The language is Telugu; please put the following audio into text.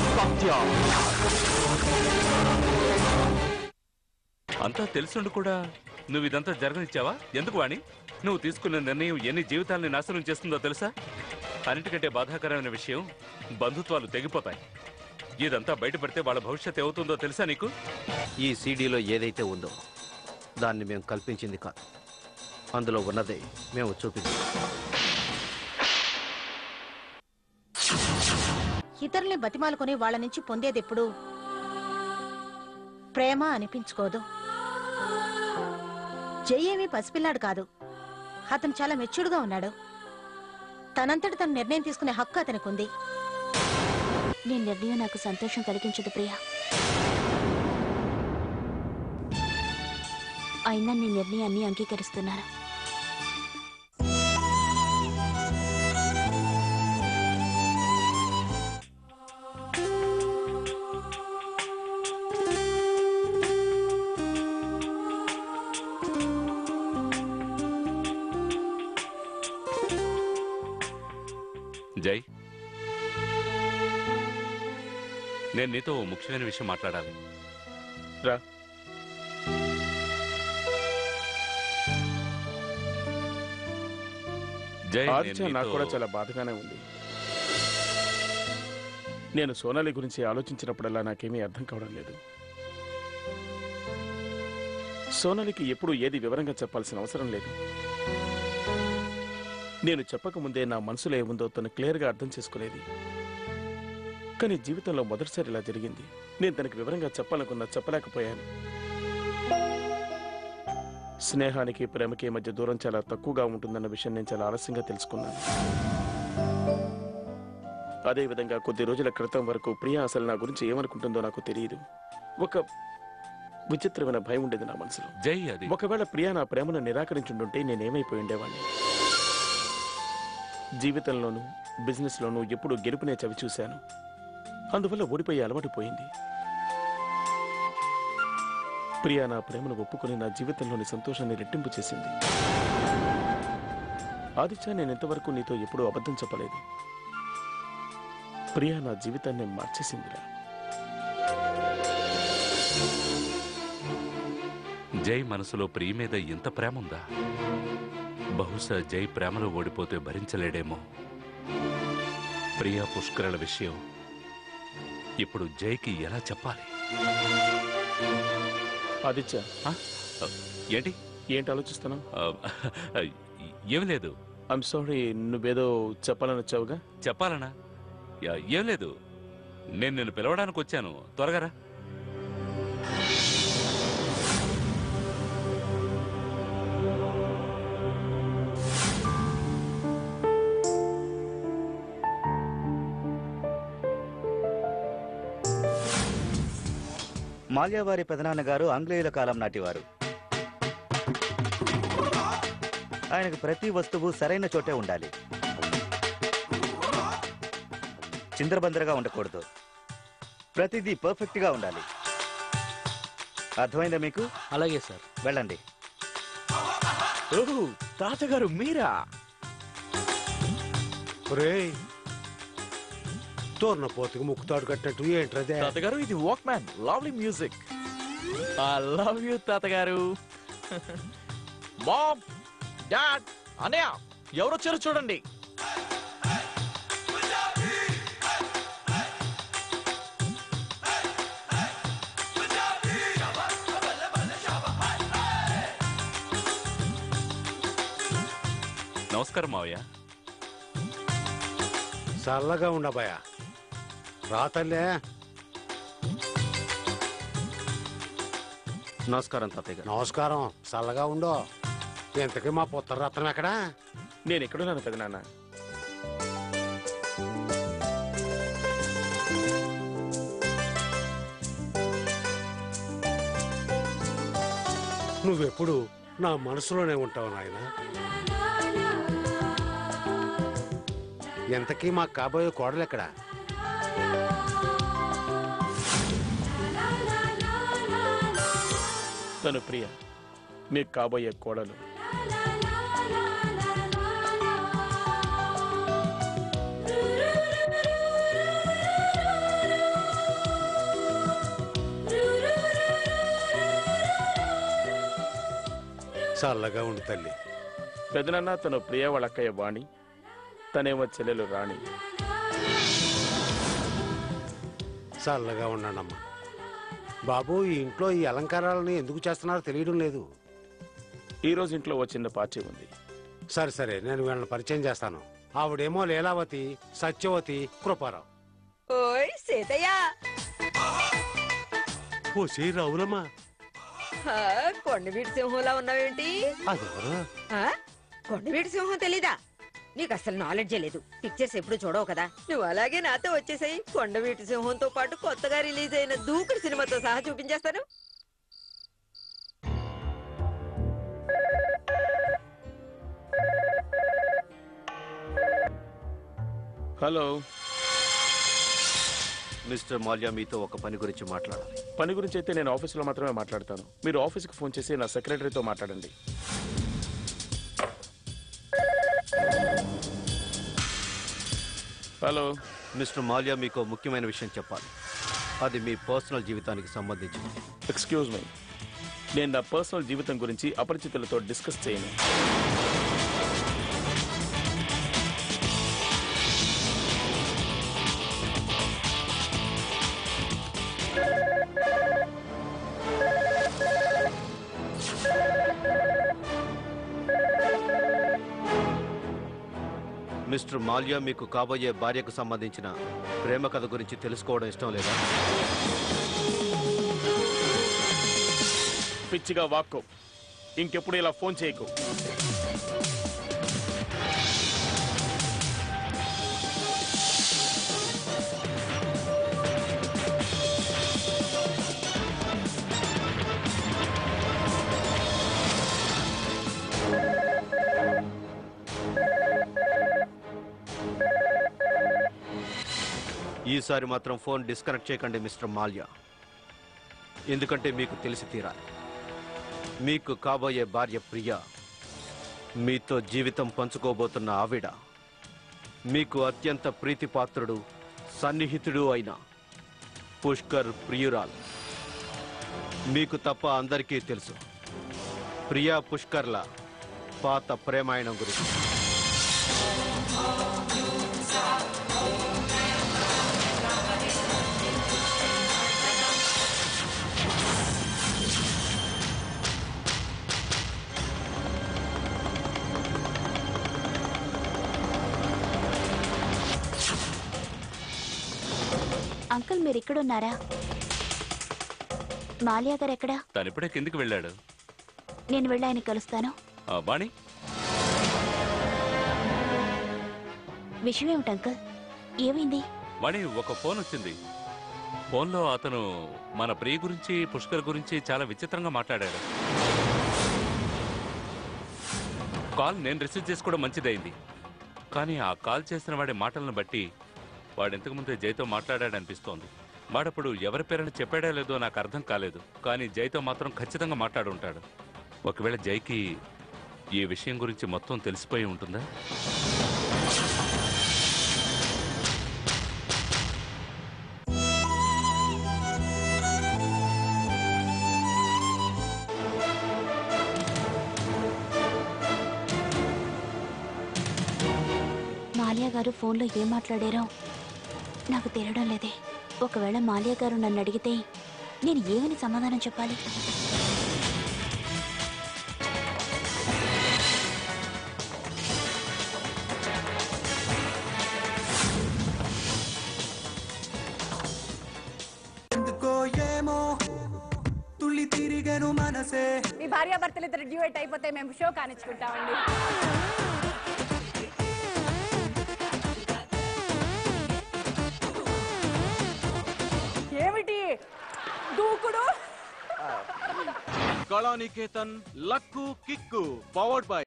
సత్య. అంతా తెలుసుండి కూడా నువ్వు ఇదంతా జరగనిచ్చావా? ఎందుకు వాణి? నువ్వు తీసుకున్న నిర్ణయం ఎన్ని జీవితాలని నాశనం చేస్తుందో తెలుసా? అన్నిటికంటే బాధాకరమైన విషయం, బంధుత్వాలు తెగిపోతాయి. ఇదంతా బయటపడితే వాళ్ళ భవిష్యత్తు ఏమవుతుందో తెలుసా నీకు? ఈ సీడీలో ఏదైతే ఉందో దాన్ని మేము కల్పించింది కాదు, అందులో ఉన్నదే మేము చూపించాం. ఇతరుల్ని బతిమాలుకొని వాళ్ళ నుంచి పొందేదెప్పుడు ప్రేమ అనిపించుకోదు. జయేమీ పసిపిల్లాడు కాదు, అతను చాలా మెచ్యూర్డ్గా ఉన్నాడు. తనంతటి తన నిర్ణయం తీసుకునే హక్కు అతనికి ఉంది. నీ నిర్ణయం నాకు సంతోషం కలిగించదు ప్రియా. అయినా నీ నిర్ణయాన్ని అంగీకరిస్తున్నాను. జై, నేను నీతో ముఖ్యమైన విషయం మాట్లాడాలి. రా. జై, నాకు కూడా చాలా బాధగానే ఉంది. నేను సోనాలి గురించి ఆలోచించినప్పుడల్లా నాకేమీ అర్థం కావడం లేదు. సోనాలికి ఎప్పుడు ఏది వివరంగా చెప్పాల్సిన అవసరం లేదు. నేను చెప్పకముందే నా మనసులో ఏముందో తను క్లియర్గా అర్థం చేసుకోలేదు. కానీ జీవితంలో మొదటిసారి ఇలా జరిగింది. నేను తనకి వివరంగా చెప్పాలనుకున్నా చెప్పలేకపోయాను. స్నేహానికి ప్రేమకి మధ్య దూరం చాలా తక్కువగా ఉంటుందన్న విషయం నేను చాలా ఆలస్యంగా తెలుసుకున్నాను. అదేవిధంగా కొద్ది రోజుల క్రితం వరకు ప్రియా అసలు నా గురించి ఏమనుకుంటుందో నాకు తెలియదు. ఒక విచిత్రమైన భయం ఉండేది నా మనసులో. జై, అది ఒకవేళ ప్రియా నా ప్రేమను నిరాకరించుంటుంటే నేనేమైపోయి ఉండేవాడిని. జీవితంలోనూ బిజినెస్లోనూ ఎప్పుడూ గెలుపునే చవి చూశాను. అందువల్ల ఓడిపోయే అలవాటు పోయింది. ప్రియా నా ప్రేమను ఒప్పుకుని నా జీవితంలోని సంతోషాన్ని రెట్టింపు చేసింది. ఆదిత్య, నేను ఇంతవరకు నీతో ఎప్పుడూ అబద్ధం చెప్పలేదు. ప్రియా నా జీవితాన్ని మార్చేసిందిరా. జై మనసులో ప్రియ మీద ఇంత ప్రేమ ఉందా? బహుశా జై ప్రేమలో ఓడిపోతే భరించలేడేమో. ప్రియా పుష్కరల విషయం ఇప్పుడు జైకి ఎలా చెప్పాలి? ఆదిత్య, ఏంటి ఏంటి ఆలోచిస్తున్నావు? ఏం లేదు. ఐఎమ్ సారీ, నువ్వేదో చెప్పాలని వచ్చావుగా? చెప్పాలనా? ఏం లేదు, నేను నిన్ను పిలవడానికి వచ్చాను. త్వరగా రా. మాల్యావారి పెదనాన్నగారు ఆంగ్లేయుల కాలం నాటివారు. ఆయనకు ప్రతి వస్తువు సరైన చోటే ఉండాలి. చిందరబందరగా ఉండకూడదు. ప్రతిదీ పర్ఫెక్ట్ గా ఉండాలి. అర్థమైందా మీకు? అలాగే సార్. వెళ్ళండి. ఓహో, తాతగారు మీరా? తోర్న పోతుకు ముక్కుతాడు కట్టినట్టు ఏంట్రదే? తాతగారు, ఇది walk man. Lovely music. I love you తాతగారు. మామ్, డాడ్, అన్నయ్య, ఎవరొచ్చారో చూడండి. నమస్కారం మావయ్య. చల్లగా ఉండబాయా. రాతల్లే. నమస్కారం తాతయ్య గారు. నమస్కారం. చల్లగా ఉండో. ఎంతకీ మా పుత్రరత్నం ఎక్కడా? నేను ఎక్కడున్నాను పెదనాన్న. నువ్వెప్పుడు నా మనసులోనే ఉంటావు నాయన. ఎంతకీ మా కాబోయే కోడలు ఎక్కడా? తను ప్రియ, మీకు కాబోయే కోడలు. చల్లగా ఉండు తల్లి. పెదనాన్న తను ప్రియ వాళ్ళ అక్కయ్య వాణి, తనేమో చెల్లెలు రాణి. చల్లగా ఉన్నానమ్మా. బాబు, ఈ ఇంట్లో ఈ అలంకారాలని ఎందుకు చేస్తున్నారో తెలియడం లేదు. ఈ రోజు ఇంట్లో ఓ చిన్న పార్టీ ఉంది. సరే సరే, నేను వీళ్ళని పరిచయం చేస్తాను. ఆవిడేమో లీలావతి, సత్యవతి, కృపారావు. ఓయ్ సీతయ్య, ఓ శ్రీ రావులమ్మా. కొండవీటి సింహంలా ఉన్నావేంటి? అదెవరు? కొండవీటి సింహం తెలీదా? నీకు అసలు నాలెడ్జే లేదు. పిక్చర్స్ ఎప్పుడు చూడవు కదా. నువ్వు అలాగే నాతో వచ్చేసాయి. కొండవీటి సింహంతో పాటు కొత్తగా రిలీజ్ అయిన దూకుడు సినిమాతో సహా చూపించేస్తాను. హలో మిస్టర్ మాల్యా, మీతో ఒక పని గురించి మాట్లాడాలి. పని గురించి అయితే నేను ఆఫీసులో మాత్రమే మాట్లాడతాను. మీరు ఆఫీస్కి ఫోన్ చేసి నా సెక్రటరీతో మాట్లాడండి. హలో మిస్టర్ మాల్యా, మీకు ముఖ్యమైన విషయం చెప్పాలి. అది మీ పర్సనల్ జీవితానికి సంబంధించింది. ఎక్స్క్యూజ్ మీ, నేను నా పర్సనల్ జీవితం గురించి అపరిచితులతో డిస్కస్ చేయను. మిస్టర్ మాల్యా, మీకు కాబోయే భార్యకు సంబంధించిన ప్రేమ కథ గురించి తెలుసుకోవడం ఇష్టం లేదా? పిచ్చిగా వాక్కో, ఇంకెప్పుడు ఇలా ఫోన్ చేయకు. ఈసారి మాత్రం ఫోన్ డిస్కనెక్ట్ చేయకండి మిస్టర్ మాల్యా. ఎందుకంటే మీకు తెలిసి తీరాలి. మీకు కాబోయే భార్య ప్రియ, మీతో జీవితం పంచుకోబోతున్న ఆవిడ, మీకు అత్యంత ప్రీతిపాత్రుడు, సన్నిహితుడు అయిన పుష్కర్ ప్రియురాలు. మీకు తప్ప అందరికీ తెలుసు ప్రియా పుష్కర్ల పాత ప్రేమాయణం గురించి. అంకుల్, మీరు ఇక్కడున్నారా? మాల్యా గారు ఎక్కడా? తను ఇప్పుడే కిందికి వెళ్ళాడు. నేను వెళ్ళి ఆయన కలుస్తాను. బాణి, విషయం ఏమిటి అంకుల్? ఏమైంది? వాణి, ఒక ఫోన్ వచ్చింది. ఫోన్లో అతను మన ప్రియ గురించి, పుష్కర్ గురించి చాలా విచిత్రంగా మాట్లాడాడు. కాల్ నేను రిసీవ్ చేసుకోవడం మంచిదైంది. కానీ ఆ కాల్ చేసిన వాడి మాటలను బట్టి వాడు ఇంతకుముందే జైతో మాట్లాడాడనిపిస్తోంది. వాడప్పుడు ఎవరి పేరని చెప్పాడా లేదో నాకు అర్థం కాలేదు. కానీ జైతో మాత్రం ఖచ్చితంగా మాట్లాడుంటాడు. ఒకవేళ జైకి ఈ విషయం గురించి మొత్తం తెలిసిపోయి ఉంటుందా? మాల్యా గారు ఫోన్లో ఏం మాట్లాడారో నాకు తెలియడం లేదే. ఒకవేళ మాల్యా గారు నన్ను అడిగితే నేను ఏమని సమాధానం చెప్పాలి? మీ భార్యాభర్తలు ఇద్దరు డ్యూయట్ అయిపోతే మేము షో కానిచ్చుకుంటామండి. ఏమిటి దూకుడు? Kalaniketan luck kick powered by